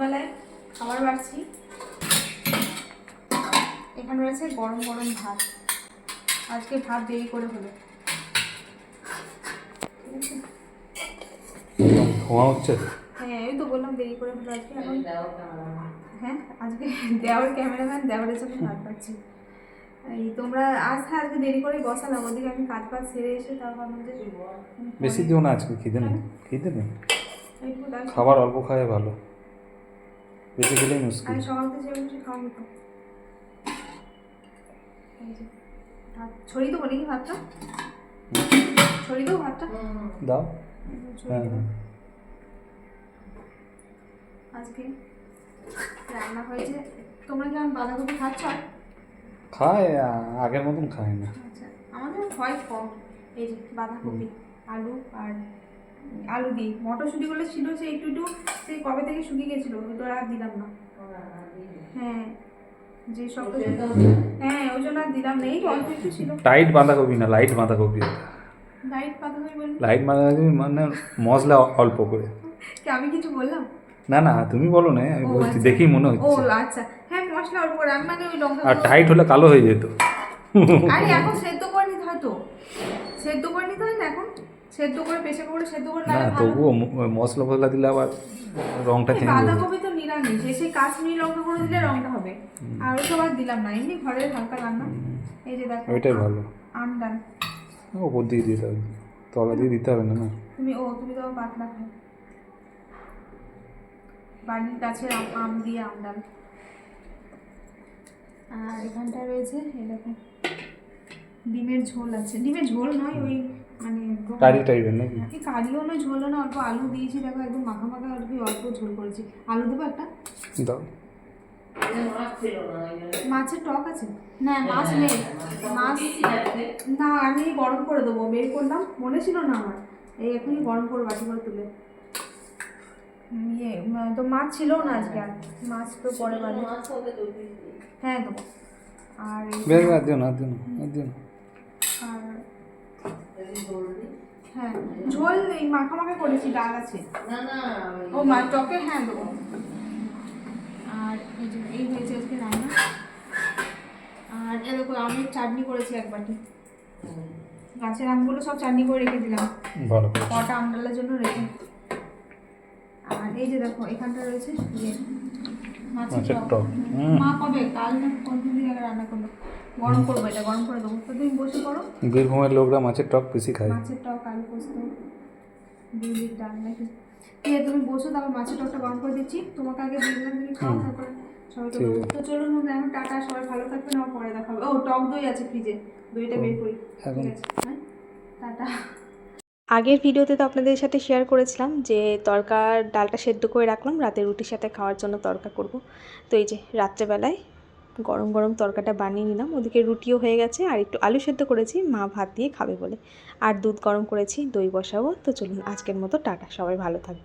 দুপুরবেলায় খাবার বাড়ছি। এখানে রয়েছে গরম গরম ভাত। আজকে ভাত দেরি করে হলো। খাওয়া হচ্ছে? হ্যাঁ, এই তো বললাম দেরি করে হলো আজকে। এখন হ্যাঁ, আজকে দেওয়ার ক্যামেরাম্যান, দেওয়ারের জন্য ভাত পাচ্ছি। এই তোমরা আজকে দেরি করে বসালাম, ওদিকে আমি কাজ বাজ সেরে এসে তারপর আমাদের বেশি দিও না আজকে, খিদে নেই। খিদে নেই, একটু খাবার অল্প খাওয়াই ভালো, বেশি খেলেই মুশকিল। আমি সকাল থেকে সেরকম খাওয়া হতো। ছড়িয়ে দেবো নাকি ভাতটা? ছড়িয়ে দেবো ভাতটা? দাও। হ্যাঁ হ্যাঁ। আজকে রান্না হয়েছে। তোমরা কি আমার বাঁধাকপি খাচ্ছ? খায়, আগের মতন খায় না। আচ্ছা, আমাদের হয় কম। এই যে বাঁধাকপি, আলু আর আলু দিই। মটরশুঁটিগুলো ছিল যে একটু একটু, সেই কবে থেকে শুকিয়ে গেছিলো, ওটা আর দিলাম না। হ্যাঁ, যে সব হ্যাঁ, ওই জন্য আর দিলাম না। এই অল্প একটু ছিল। টাইট বাঁধাকপি না, লাইট বাঁধাকপি। লাইট বাঁধাকপি বলি? লাইট বাঁধাকপি মানে মশলা অল্প করে। কি আমি কিছু বললাম? না না, তুমি বলো না, আমি বলছি দেখি মনে ও হচ্ছে। আচ্ছা, হ্যাঁ মশলা অল্প করে। আমি মানে ওই লঙ্কা আর টাইট হলে কালো হয়ে যেত। আরে এখন সেদ্ধ করে নিতে হয় তো, সেদ্ধ করে নিতে হয় না এখন, সেদ্ধ করে প্রেসার করে সেদ্ধ করে না, তবুও মশলা ফসলা দিলে আবার রংটা চেঞ্জ হবে। বাঁধাকপি তো নিরামিষ, এসে কাশ্মীরি লঙ্কা করে দিলে রংটা হবে। আর ওই সব আর দিলাম না, এমনি ঘরের হালকা রান্না। এই যে দেখো, ওইটাই ভালো। আমডাল ওপর দিয়ে দিতে হবে, তলা দিয়ে দিতে হবে না। না তুমি তো পাতলা খাও। বাড়ির কাছে আম দিয়ে আমডাল। আর এখানটা রয়েছে এই দেখো ডিমের ঝোল আছে। ডিমের ঝোল নয়, ওই মানে কারি টাইপের নাকি? কারিও নয়, ঝোলও না, অল্প আলু দিয়েছি। দেখো একদম মাখা মাখা, অল্প ঝোল করেছি। আলু দেবো একটা? দাও। মাছের টক আছে না? মাছ নেই, মাছ না, আমি গরম করে দেবো। বের করলাম, মনে ছিল না আমার। এই এখনই গরম করে বাটি করে তুলে। তো মাছ ছিল না আজকে, আর মাছ তো পরে বাড়ি। হ্যাঁ দেবো। আর বেশ, আর দিও না, আর দিও না, আর দিও না। আর হ্যাঁ, ঝোল এই মাখা মাখা করেছি, ডাল আছে। ও মাছ টকে, হ্যাঁ দেবো। আর এই হয়েছে আজকে রান্না। আর এরকম আমের চাটনি করেছি এক বাটি। গাছের আমগুলো সব চাটনি করে রেখে দিলাম, ভালো কটা আমডালের জন্য রেখে। আর এই যে দেখো এখানটা রয়েছে মাছের টক। মা কবে, কাল না কোনদিন আগে রান্না করলো। গরম করবো, এটা গরম করে দেবো। তো তুমি বসে পড়ো। বীরভূমের লোকরা মাছের টক বেশি খায়। মাছের টক, আলু পোস্ত, বিউলির ডাল নাকি। তুমি বসো, তারপর মাছের টকটা গরম করে দিচ্ছি। তোমাকে আগে দিয়ে দিলাম, তুমি খাও, তারপরে সবাই তো। তো চলুন এখন টাটা, সবাই ভালো থাকবেন। আমার পরে দেখা হবে। ও টক দই আছে ফ্রিজে, দইটা বের করি। ঠিক আছে, হ্যাঁ টাটা। আগের ভিডিওতে তো আপনাদের সাথে শেয়ার করেছিলাম যে ডালটা সেদ্ধ করে রাখলাম, রাতে রুটির সাথে খাওয়ার জন্য তড়কা করব। তো এই যে রাত্রেবেলায় গরম গরম তড়কাটা বানিয়ে নিলাম। ওদিকে রুটিও হয়ে গেছে, আর একটু আলু সেদ্ধ করেছি, মা ভাত দিয়ে খাবে বলে। আর দুধ গরম করেছি, দই বসাবো। তো চলুন আজকের মতো টাটা, সবাই ভালো থাকবে।